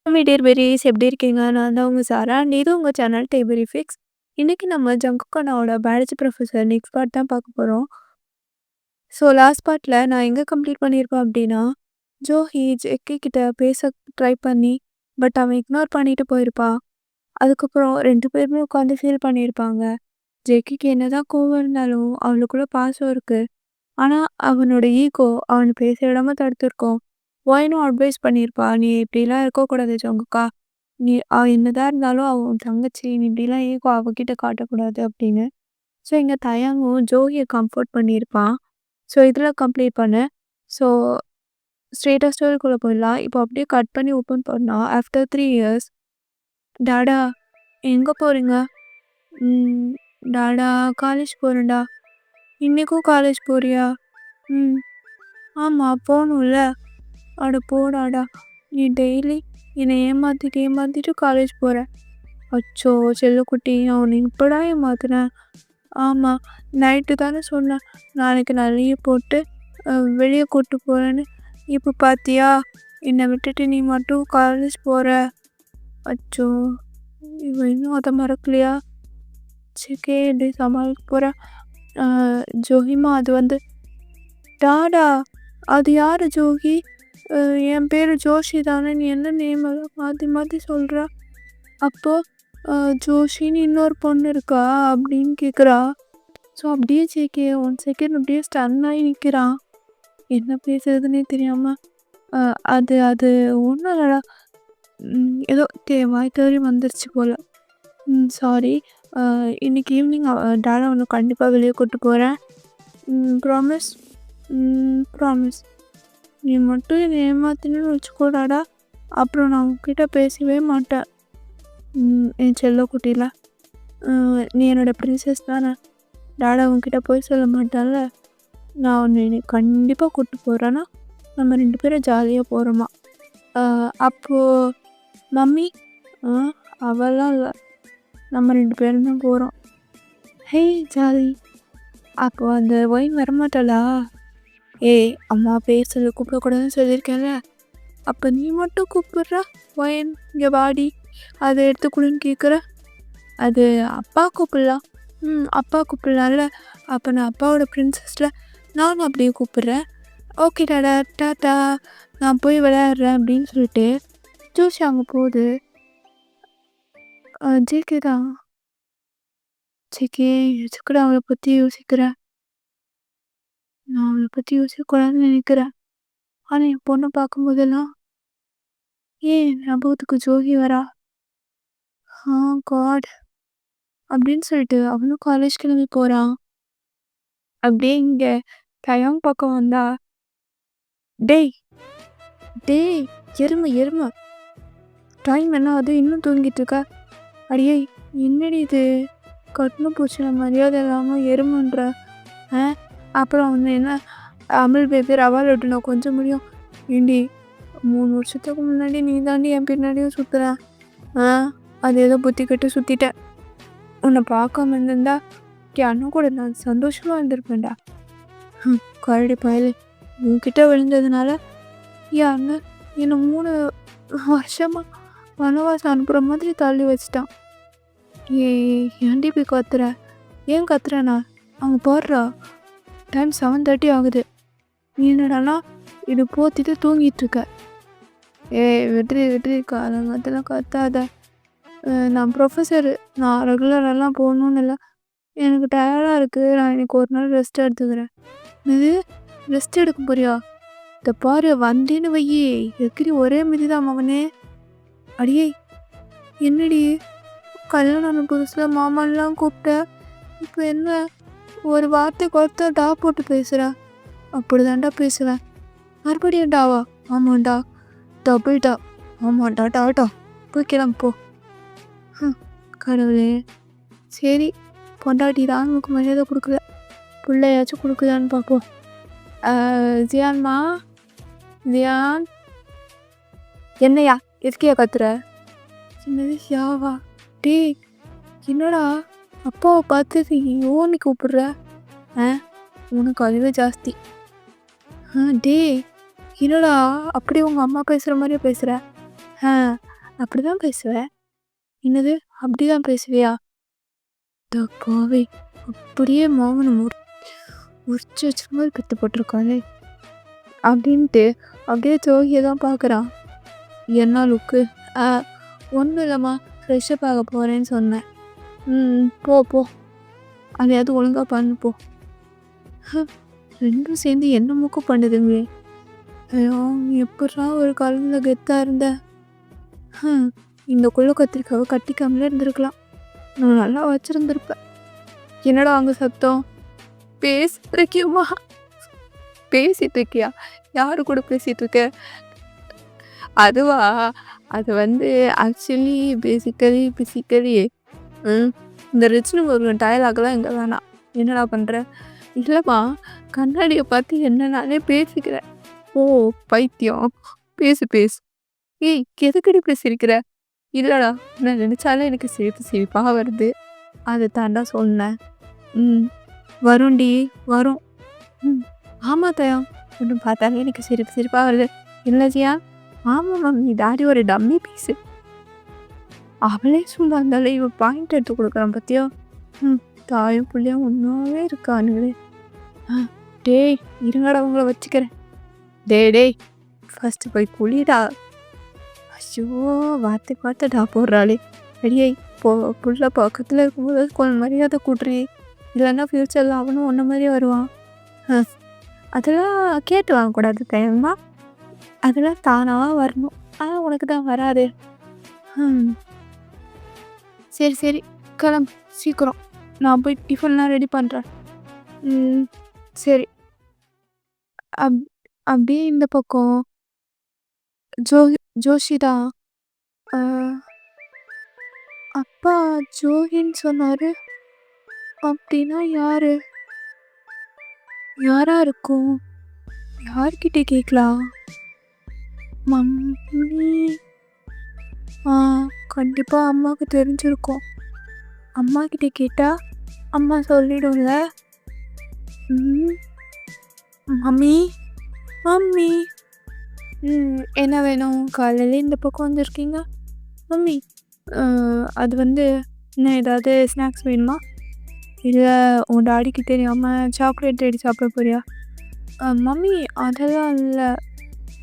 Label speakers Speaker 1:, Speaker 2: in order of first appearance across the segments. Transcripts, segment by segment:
Speaker 1: Me dear பெரியஸ் எப்படி இருக்கீங்க? நான் தான் உங்க சாரா. இது உங்க சேனல் டேபரி ஃபிக்ஸ். இன்னைக்கு நம்ம ஜங்குக்கானாவோட பயாலஜி ப்ரொஃபசர் நெக்ஸ்ட் பார்ட் தான் பார்க்க போறோம். ஸோ லாஸ்ட் பார்ட்ல நான் எங்க கம்ப்ளீட் பண்ணியிருப்பேன் அப்படின்னா, ஜோஹி ஜெக்கி கிட்ட பேச ட்ரை பண்ணி, பட் அவன் இக்னோர் பண்ணிட்டு போயிருப்பான். அதுக்கப்புறம் 2 பேருமே உட்காந்து ஃபீல் பண்ணியிருப்பாங்க. ஜெக்கிக்கு என்னதான் கோவம் இருந்தாலும் அவளுக்குள்ள பாசம் இருக்கு. ஆனா அவனோட ஈகோ அவன பேச விடாம தடுத்திருக்கும். ஒய்னும் அட்வைஸ் பண்ணியிருப்பா, "நீ இப்படிலாம் இருக்கக்கூடாது ஜங்குக்கா. நீ என்னதான் இருந்தாலும் அவ உன் தங்கச்சி. நீ இப்படிலாம் ஈகோ அவகிட்ட காட்டக்கூடாது" அப்படின்னு. ஸோ இங்க தயங்கும் ஜோகிய கம்ஃபோர்ட் பண்ணியிருப்பான். ஸோ இதில் கம்ப்ளீட் பண்ணேன். ஸோ ஸ்ட்ரெயிட்டா ஸ்டோரிக்குள்ள போயிடலாம். இப்போ அப்படியே கட் பண்ணி ஓப்பன் பண்ணா, ஆஃப்டர் 3 இயர்ஸ், "டாடா எங்க போறீங்க?" "ம் டாடா காலேஜ் போறேன்டா." "இன்னைக்கும் காலேஜ் போறியா?" "ம் ஆமா போகணும்ல." "அட போடாடா, நீ டெய்லி என்னை ஏமாத்திட்டு ஏமாத்திட்டு காலேஜ் போற." "அச்சோ செல்லக்குட்டி, நான் உன்னை இப்படா ஏமாத்துனேன்." "ஆமாம், நைட்டு தானே சொன்னேன் நாளைக்கு நான் லீவ் போட்டு வெளியே கூப்பிட்டு போகிறேன்னு. இப்போ பார்த்தியா, என்னை விட்டுட்டு நீ மட்டும் காலேஜ் போகிற." "அச்சோ, இவன் இன்னும் அதை மறக்கலையா? சிக்கே எப்படி சமாளிக்க போகிறா?" "ஜோஹிமா அது வந்து." "டாடா அது யார் ஜோகி? என் பேர் ஜோஷி தானே, நீ என்ன நேம் எல்லாம் மாற்றி மாற்றி சொல்கிற?" "அப்போ ஜோஷின்னு இன்னொரு பொண்ணு இருக்கா?" அப்படின்னு கேட்குறா. ஸோ அப்படியே ஜேகே 1 செகண்ட் அப்படியே ஸ்டன் ஆகி நிற்கிறான். என்ன பேசுறதுன்னே தெரியாமல். அது அது ஒன்றும் இல்லைடா, ஏதோ வாய் தவறி வந்துருச்சு போல். சாரி. இன்னைக்கு ஈவினிங் டாடா ஒன்று கண்டிப்பாக வெளியே கூப்பிட்டு போகிறேன். ப்ராமிஸ்?" ப்ராமிஸ். "நீ மட்டும் என்னை ஏமாத்தினு வச்சுக்கோடாடா, அப்புறம் நான் உன்கிட்ட பேசவே மாட்டேன்." என் செல்லக்குட்டியில், நீ என்னோட பிரின்சஸ் தானே, டாடா உன்கிட்ட போய் சொல்ல மாட்டான்ல. நான் உன்னை கண்டிப்பாக கூப்பிட்டு போகிறேன்னா நம்ம 2 பேரும் ஜாலியாக போகிறோமா. அப்போது மம்மி? அவெல்லாம் இல்லை, நம்ம 2 பேரும் தான் போகிறோம்." "ஹே ஜாலி. அப்போ அந்த ஒயின் வரமாட்டாளா?" "ஏய் அம்மா பேர் சொல்லி கூப்பிடக்கூடாதுன்னு சொல்லியிருக்கேன்ல, அப்போ நீ மட்டும் கூப்பிட்ற ஒயின் இங்கே வாடி அதை எடுத்துக்கூடன்னு கேட்குற." "அது அப்பா கூப்பிடலாம்." அப்பா கூப்பிடலாம்ல, அப்போ நான் அப்பாவோட பிரின்சஸில் நானும் அப்படியே கூப்பிட்றேன்." "ஓகே டாடா, டாட்டா, நான் போய் விளையாடுறேன்." அப்படின்னு சொல்லிட்டு ஜோஷி அங்கே போகுது. ஜேகே தான், "ஜேகே எதுக்குடா அவளை பற்றி யோசிக்கிறேன்? நான் அவளை பற்றி யோசிக்கக்கூடாதுன்னு நினைக்கிறேன். ஆனால் என் பொண்ணை பார்க்கும்போதெல்லாம் ஏன் ஞாபகத்துக்கு ஜோகி வரா? காட்." அப்படின்னு சொல்லிட்டு அவனும் காலேஜ் கிளம்பி போகிறான். அப்படியே இங்கே தயாங் பக்கம் வந்தா, "டேய் டேய் எருமை எருமை, டைம் என்ன அது இன்னும் தூங்கிட்டு இருக்க? அடியே என்னடி இது, கட்டின பூச்சின மரியாதை இல்லாமல் எருமைன்ற. அப்புறம் வந்து என்ன, அமில் பேபி ரவா லட்டு நான் கொஞ்சம் முடியும். ஏண்டி 3 வருஷத்துக்கு முன்னாடி நீ தாண்டி என் பின்னாடியும் சுற்றுறேன். அது ஏதோ புத்தி கட்டு சுற்றிட்டேன். உன்னை பார்க்காம இருந்திருந்தா அண்ணன் கூட நான் சந்தோஷமாக இருந்திருப்பேன்டா. கரடி பயலே, உன்கிட்ட விழுந்ததுனால என் அண்ணன் என்னை 3 வருஷமாக வனவாசம் அனுப்புகிற மாதிரி தள்ளி வச்சிட்டான். ஏன்டி போய் கத்துற? ஏன் கத்துறேண்ணா? அவங்க போடுறா, டைம் 7:30 ஆகுது. நீ என்னடானா இது போத்திட்டு தூங்கிட்டு இருக்க. விட்டுரு காலங்காலத்தில் கத்தாத. நான் ப்ரொஃபஸரு, நான் ரெகுலரெல்லாம் போகணுன்னு இல்லை. எனக்கு டயர்டாக இருக்குது, நான் இன்னைக்கு ஒரு நாள் ரெஸ்ட் எடுத்துக்கிறேன்." "இது ரெஸ்ட் எடுக்க போறியா? இதை பாரு, வந்தேன்னு வையி எக்கிரி ஒரே மிதி தான் அவனே." "அடியே என்னடி, கல்யாணம் ஆன புதுசில் மாமான்லாம் கூப்பிட்ட, இப்போ என்ன ஒரு வார்த்தைக்கு ஒருத்தர் டா போட்டு பேசுகிற?" "அப்படிதான்டா பேசுவேன்." "மறுபடியும் டாவா?" "ஆமாண்டா, டபுள் டா." "ஆமாண்டா டாட்டா, போய் கிளம்பு போ." கடவுளே, சரி பொண்டாட்டி தான் நமக்கு மரியாதை கொடுக்கல, பிள்ளையாச்சும் கொடுக்குதான்னு பார்ப்போம். ஜியான்மா, ஜியான். "என்னையா எதுக்கியா கத்துற?" "சின்னது ஷியாவா?" "டேய் என்னடா அப்பாவை பார்த்து ஓன்னு கூப்பிடுற? உனக்கு அறிவு ஜாஸ்தி." "டேய் என்னடா அப்படியே உங்கள் அம்மா பேசுகிற மாதிரியே பேசுகிற? அப்படிதான் பேசுவேன். என்னது அப்படிதான் பேசுவியா? பாவி அப்படியே மோகனை உரிச்சு வச்ச மாதிரி பெத்து போட்டிருக்காளே அப்படின்ட்டு அப்படியே ஜோகியை தான் பார்க்குறான். என்ன லுக்கு? ஒன்றும் இல்லைம்மா, ஃப்ரெஷ்ஷப் ஆக போகிறேன்னு சொன்னேன். போ போ, அதையாவது ஒழுங்காக பண்ணு போ. ரெண்டும் சேர்ந்து என்ன மூக்கம் பண்ணுதுங்களே. ஐயோ, எப்படா ஒரு காலத்தில் கெத்தாக இருந்த. இந்த குள்ள கத்திரிக்காவை கட்டிக்காமலே இருந்திருக்கலாம். நான் நல்லா வச்சுருந்துருப்பேன். என்னடா அங்கே சத்தம்? பேசிட்டு இருக்கியம்மா? பேசிட்டு இருக்கியா? யாரு கூட பேசிட்டு இருக்க? அதுவா, அது வந்து ஆக்சுவலி பேசிக்கலி இந்த ரிச்னு ஒரு டயலாக்லாம் எங்கே வேணாம். என்னடா பண்ணுற? இல்லைம்மா, கண்ணாடியை பார்த்து என்ன நானே பேசிக்கிறேன். ஓ பைத்தியம், பேசு. ஏய், எதுக்கடி இப்படி சிரிக்கிற? இல்லைடா, நான் நினச்சாலே எனக்கு சிரிப்பாக வருது. அதை தாண்டா சொன்னேன். வரும்டி வரும். ஆமாம் தயம், ஒன்று பார்த்தாலே எனக்கு சிரிப்பாக வருது. இல்லையா? ஆமாம் மம்மி, டாடி ஒரு டம்மி பீஸு. அவளே சொல்ல இருந்தாலும் இவன் பாயிண்ட் எடுத்து கொடுக்குறான் பார்த்தியா? தாயும் பிள்ளையும் ஒன்றாவே இருக்கானுங்களே. டேய் இருங்கடா, உங்களை வச்சுக்கிறேன். டேய் ஃபஸ்ட்டு போய் குளிடா. ஐயோ, வார்த்தைடா போடுறாளே. அடியே புள்ள பக்கத்தில் இருக்கும்போது கொஞ்சம் மரியாதை கூட்டுறே. இல்லைன்னா ஃப்யூச்சரில் அவனும் ஒன்றை மாதிரி வருவான். அதெல்லாம் கேட்டு வாங்கக்கூடாது டைமா. அதெல்லாம் தானாக வரணும். ஆனால் உனக்கு தான் வராது. சரி கிளம்பு சீக்கிரம். நான் போய் டிஃபன்லாம் ரெடி பண்ணுறேன். சரி. அப்படியே இந்த பக்கம் ஜோஷிதா. அப்பா ஜோகின்னு சொன்னாரு. அப்படின்னா யாரா இருக்கும்? யார்கிட்ட கேட்கலாம்? மம்மி. கண்டிப்பாக அம்மாவுக்கு தெரிஞ்சிருக்கும். அம்மா கிட்ட கேட்டா அம்மா சொல்லிடும்ல. மம்மி. என்ன வேணும்? காலையில் இந்த பக்கம் வந்திருக்கீங்க. மம்மி, அது வந்து இன்னும் ஏதாவது ஸ்நாக்ஸ் வேணுமா? இல்லை உன் டாடிக்கு தெரியாமல் சாக்லேட் ரெடி சாப்பிட போறியா? மம்மி அதெல்லாம் இல்லை.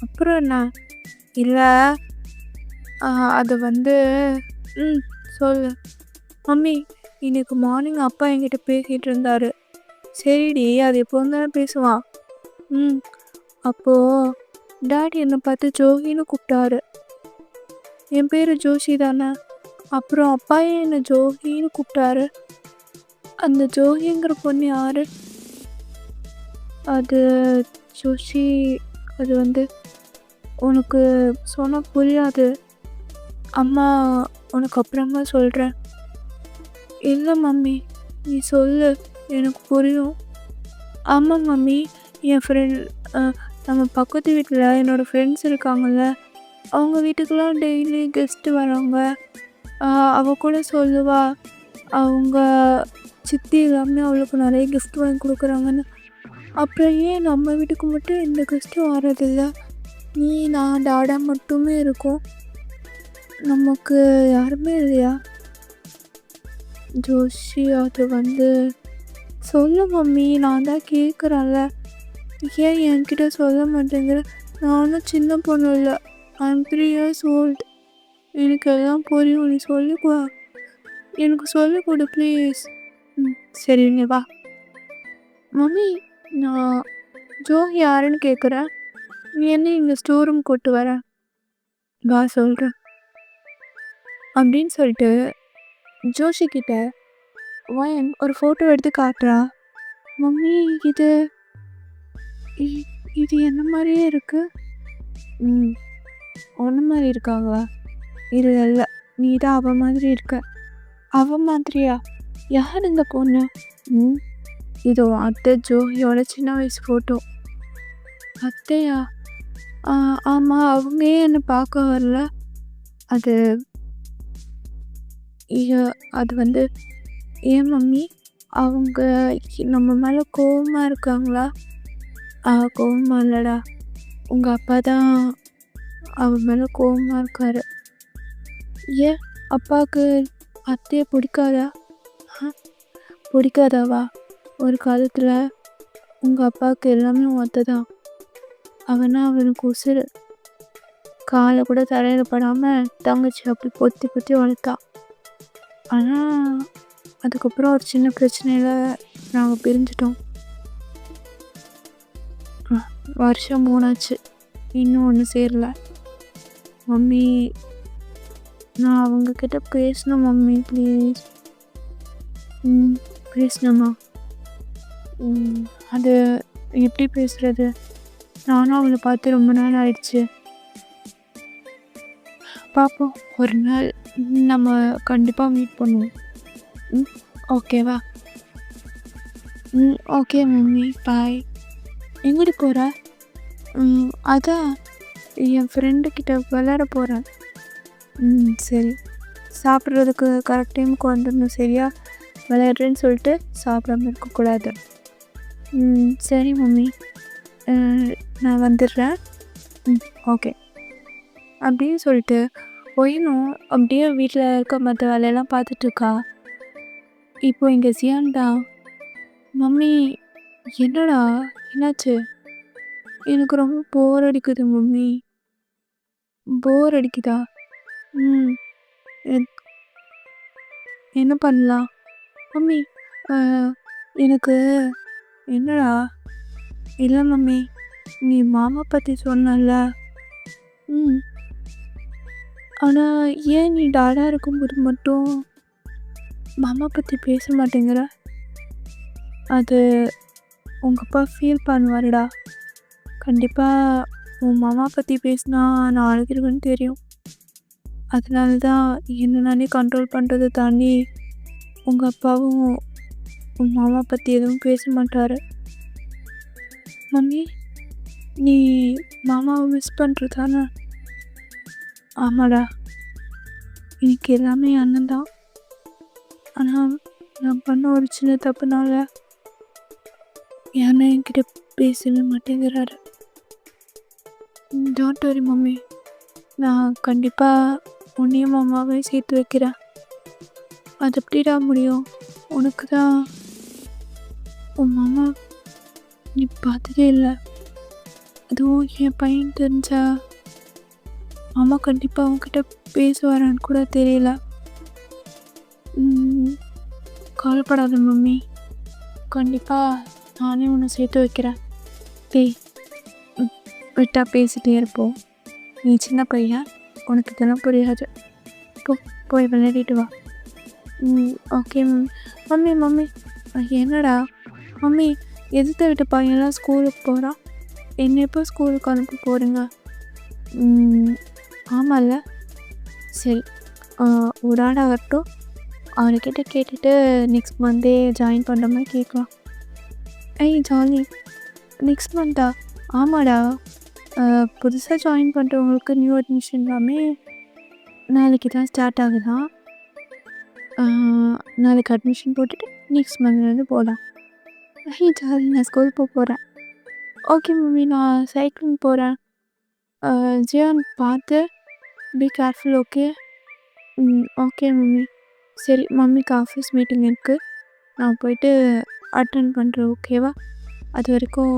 Speaker 1: அப்புறம் என்ன? இல்லை, அது வந்து சொல்லு. மம்மி, இன்னைக்கு மார்னிங் அப்பா என்கிட்ட பேசிகிட்டு இருந்தாரு. சரிடி, அது எப்போது தானே பேசுவான். அப்போது டாடி என்னை பார்த்து ஜோகின்னு கூப்பிட்டாரு. என் பேர் ஜோஷி தானே. அப்புறம் அப்பாயே என்னை ஜோகின்னு கூப்பிட்டாரு. அந்த ஜோகிங்கிற பொண்ணு யாரு? அது ஜோஷி. அது வந்து உனக்கு சொன்னால் புரியாது. அம்மா உனக்கு அப்புறமா சொல்கிறேன். இல்லை மம்மி, நீ சொல்லு, எனக்கு புரியும். ஆமாம் மம்மி, என் ஃப்ரெண்ட், நம்ம பக்கத்து வீட்டில் என்னோடய ஃப்ரெண்ட்ஸ் இருக்காங்கள்ல, அவங்க வீட்டுக்கெலாம் டெய்லி கெஸ்ட்டு வராங்க. அவள் கூட சொல்லுவா அவங்க சித்தி எல்லாமே அவளுக்கு நிறைய கிஃப்ட் வாங்கி கொடுக்குறாங்கன்னு. அப்புறம் ஏன் நம்ம வீட்டுக்கு மட்டும் எந்த கெஸ்ட்டும் வர்றதில்ல? நீ, நான், டாடா மட்டுமே இருக்கோம். நமக்கு யாருமே இல்லையா? ஜோஷி, அது வந்து சொல்ல மம்மி, நான் தான் கேட்குறேன்ல. ஏன் என்கிட்ட சொல்ல மாட்டேங்கிற? நானும் சின்ன பொண்ணு இல்லை, ஐம் 3 years old. எனக்கு எல்லாம் புரியும். நீ சொல்லிக்கோ, எனக்கு சொல்லிக் கொடு ப்ளீஸ். சரிங்க வா. மம்மி, நான் ஜோஹி யாருன்னு கேட்குறேன். நீ என்ன இங்கே ஸ்டோர் ரூம் கூட்டு வர? வா சொல்கிறேன் அப்படின்னு சொல்லிட்டு ஜோஷி கிட்ட ஒரு ஃபோட்டோ எடுத்து காட்டுறா. மம்மி, இது என்ன மாதிரியே இருக்கு. ஒன்று மாதிரி இருக்காங்களா? இல்லை, நீ தான் அவ மாதிரி இருக்க. அவ மாதிரியா? யார் இந்த பொண்ணு? இதோ அத்தை ஜோஹியோட சின்ன வயசு ஃபோட்டோ. அத்தையா? ஆமாம், அவங்க என்னை பார்க்க வரல. அது வந்து ஏன் மம்மி, அவங்க நம்ம மேலே கோவமாக இருக்காங்களா? கோவமாக இல்லைடா, உங்கள் அப்பா தான் அவன் மேலே கோவமாக இருக்காரு. ஏன் அப்பாவுக்கு அத்தையை பிடிக்காதா? பிடிக்காதாவா? ஒரு காலத்தில் உங்கள் அப்பாவுக்கு எல்லாமே ஒத்த தான். அவனா அவனுக்கு உசுறு. காலை கூட தரையில் படாமல் தங்கச்சி அப்படி பொத்தி பொத்தி வளர்த்தா. ஆனால் அதுக்கப்புறம் ஒரு சின்ன பிரச்சனையில் நாங்கள் பிரிஞ்சிட்டோம். வருஷம் 3 ஆச்சு, இன்னும் ஒன்றும் சேரல. மம்மி, நான் அவங்கக்கிட்ட பேசணும் மம்மி, ப்ளீஸ். பேசணுமா? அது எப்படி பேசுகிறது? நானும் அவளை பார்த்து ரொம்ப நாள் ஆயிடுச்சு. பார்ப்போம், ஒரு நாள் நம்ம கண்டிப்பாக மீட் பண்ணுவோம். ஓகேவா? ஓகே மம்மி, பாய். எங்கிட்டு போகிற? அதான் என் ஃப்ரெண்டுக்கிட்ட விளையாட போகிறேன். சரி. சாப்பிட்றதுக்கு கரெக்ட் டைமுக்கு வந்துடணும், சரியா? விளையாடுறேன்னு சொல்லிட்டு சாப்பிடாம இருக்கக்கூடாது. சரி மம்மி, நான் வந்துடுறேன். ஓகே. அப்படின்னு சொல்லிட்டு போயினும் அப்படியே வீட்டில் இருக்க மற்ற வேலையெல்லாம் பார்த்துட்ருக்கா. இப்போ இங்கே சியான்டா, மம்மி என்னடா என்னாச்சு? எனக்கு ரொம்ப போர் அடிக்குது மம்மி. போர் அடிக்குதா? என்ன பண்ணலாம் மம்மி? எனக்கு என்னடா? இல்லை மம்மி, நீ மாமா பற்றி சொன்னல. ஆனால் ஏன் நீ டாடாக இருக்கும்போது மட்டும் மாமா பற்றி பேச மாட்டேங்கிற? அது உங்கள் அப்பா ஃபீல் பண்ணுவாருடா. கண்டிப்பாக உன் மாமா பற்றி பேசினா நான் அழுகிடுவேன்னு தெரியும். அதனால தான் என்ன நானே கண்ட்ரோல் பண்ணுறதை தாண்டி உங்கள் அப்பாவும் உன் மாமா பற்றி எதுவும் பேச மாட்டார். மம்மி, நீ மாமாவை மிஸ் பண்ணுறதானே? ஆமாடா, இன்னைக்கு எல்லாமே அண்ணன் தான். ஆனால் நான் பண்ண ஒரு சின்ன தப்புனால யானை என்கிட்ட பேசவே மாட்டேங்கிறாரு. டோன்ட் வரி மம்மி, நான் கண்டிப்பாக உன்னையும் மாமாவையும் சேர்த்து வைக்கிறேன். அது எப்படிடா முடியும்? உனக்கு தான் உன் மாமா நீ பார்த்ததே இல்லை. அதுவும் என் பையன் தெரிஞ்சா மாமா கண்டிப்பாக அவங்ககிட்ட பேசுவாரான்னு கூட தெரியல. கவலைப்படாத மம்மி, கண்டிப்பாக நானே உன்னை சேர்த்து வைக்கிறேன். விட்டா பேசிகிட்டே இருப்போம். நீ சின்ன பையன், உனக்கு இதெல்லாம் புரியாது. போய் விளையாடிட்டு வா. Okay mummy. மம்மி என்னடா? மம்மி, எதிர்த்த வீட்டு பையன்லாம் ஸ்கூலுக்கு போகிறான். என்ன எப்போ ஸ்கூலுக்கு அனுப்ப போகிறீங்க? ஆமாம்ல. சரி, ஒரு ஆள் ஆகட்டும், அவர்கிட்ட கேட்டுட்டு நெக்ஸ்ட் மந்த்தே ஜாயின் பண்ணுற மாதிரி கேட்கலாம். ஜாலி. நெக்ஸ்ட் மந்த்தா? ஆமாடா, புதுசாக ஜாயின் பண்ணுறவங்களுக்கு நியூ அட்மிஷன் எல்லாமே நாளைக்கு தான் ஸ்டார்ட் ஆகுதான். நாளைக்கு அட்மிஷன் போட்டுட்டு நெக்ஸ்ட் மந்த்லேருந்து போகலாம். ஜாலி, நான் ஸ்கூல் போகிறேன். ஓகே மம்மி, நான் சைக்கிளிங் போகிறேன். ஜியான் பார்த்து be careful, okay? Okay mummy. சரி, மம்மிக்கு ஆஃபீஸ் மீட்டிங் இருக்குது, நான் போயிட்டு அட்டன் பண்ணுறேன், ஓகேவா? அது வரைக்கும்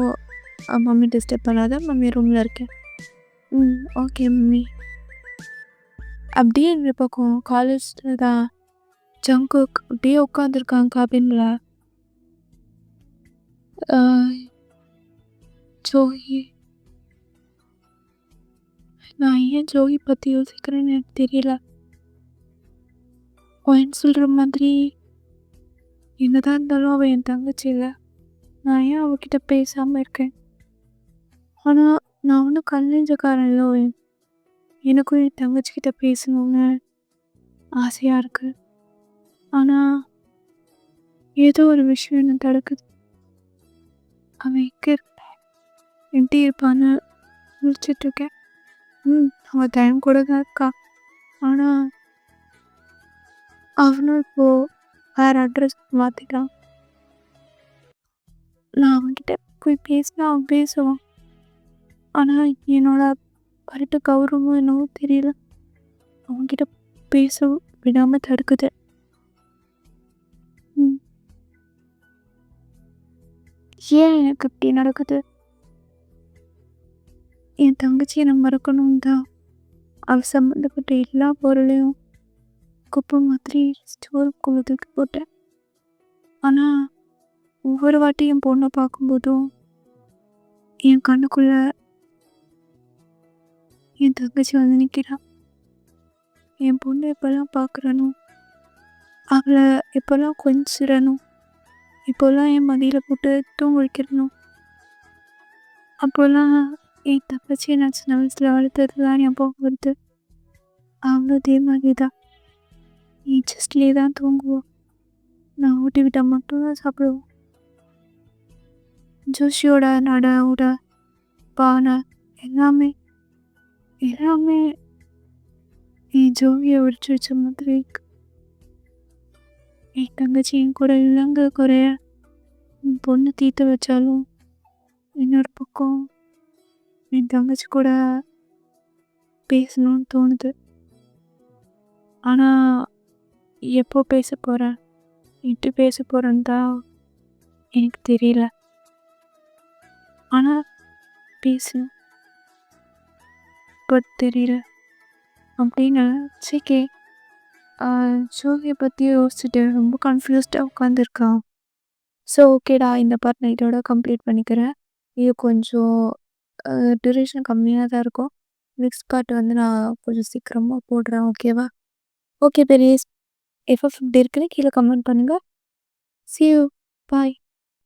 Speaker 1: மம்மி டிஸ்டர்ப் பண்ணாத, மம்மி ரூமில் இருக்கேன். Okay mummy. அப்படியே இந்த பக்கம் காலேஜில் தான் ஜங்குக் அப்படியே உட்காந்துருக்காங்க கேபினில். ஜோகி, நான் ஏன் ஜோகி பற்றி யோசிக்கிறேன்னு எனக்கு தெரியல. அவன் சொல்கிற மாதிரி என்னதான் இருந்தாலும் அவள் என் தங்கச்சி இல்லை. நான் ஏன் அவகிட்ட பேசாமல் இருக்கேன்? ஆனால் நான் ஒன்றும் கல்லெஞ்சக்காரன் இல்லை. எனக்கும் என் தங்கச்சிக்கிட்ட பேசணும்னு ஆசையாக இருக்குது. ஆனால் ஏதோ ஒரு விஷயம் என்ன தடுக்குது. அவன் எங்கே எப்படி இருப்பான்னு யோசிச்சுட்ருக்கேன். அவன் டைம் கூட தான் இருக்கா. ஆனால் அவனும் இப்போது வேறு அட்ரஸ் மாற்றிட்டான். நான் அவன்கிட்ட போய் பேசினா அவன் பேசுவான். ஆனால் என்னோட கரெக்டாக கௌரவமும் என்னவோ தெரியல. அவன்கிட்ட பேச விடாம தடுக்குது. ம். ஏன் எனக்கு இப்படி நடக்குது? என் தங்கச்சி என்ன மறக்கணும் தான் அவ சம்மந்தப்பட்ட எல்லா பொருளையும் குப்பை மாதிரி ஸ்டோருக்குள்ள தூக்கி போட்டேன். ஆனா, ஒவ்வொரு வாட்டியும் என் பொண்ண பார்க்கும்போதும், என் கண்ணுக்குள்ள என் தங்கச்சி வந்து நிக்கிறா. என் பொண்ண எப்பலாம் பார்க்குறேனோ, அவள எப்பலாம் கொஞ்சுறேனோ, இப்போலாம் என் மடியில போட்டு தூங்க வைக்கிறேனோ, அப்போலாம் என் தங்கச்சிய நான் சின்ன வயசுல வளர்த்ததுலாம் ஞாபகம் வருது. அவளும் அதே மாதிரி தான். என் செஸ்ட்லயே தான் தூங்குவா. நான் ஊட்டி விட்டா மட்டும் தான் சாப்பிடுவா. ஜோஷியோட நட, உட, பானை எல்லாமே எல்லாமே என் ஜோவிய உரிச்சு வச்ச மாதிரி இருக்கு. என் தங்கச்சி என் கூட இல்லைங்க குறைய என் பொண்ணு தீர்த்து வச்சாலும் இன்னொரு பக்கம் என் தங்கச்சி கூட பேசணும்னு தோணுது. ஆனால் எப்போ பேச போகிறேன் எப்படி பேச போகிறேன்னு தான் எனக்கு தெரியல. ஆனால் பேசணும் இப்போ தெரியல அப்படின்னு சரி ஜோவியை பற்றி யோசிச்சுட்டு ரொம்ப கன்ஃபியூஸ்டாக உட்காந்துருக்கான். ஸோ ஓகேடா, இந்த பார்ட் நான் இதோட கம்ப்ளீட் பண்ணிக்கிறேன். இது கொஞ்சம் டியூரேஷன் கம்மியாக தான் இருக்கும். நெக்ஸ்ட் பார்ட் வந்து நான் கொஞ்சம் சீக்கிரமாக போடுறேன். ஓகேவா? ஓகே பெரியஸ், எஃப்எஃப் இப்படி இருக்குன்னு கீழே கமெண்ட் பண்ணுங்கள். See you. Bye.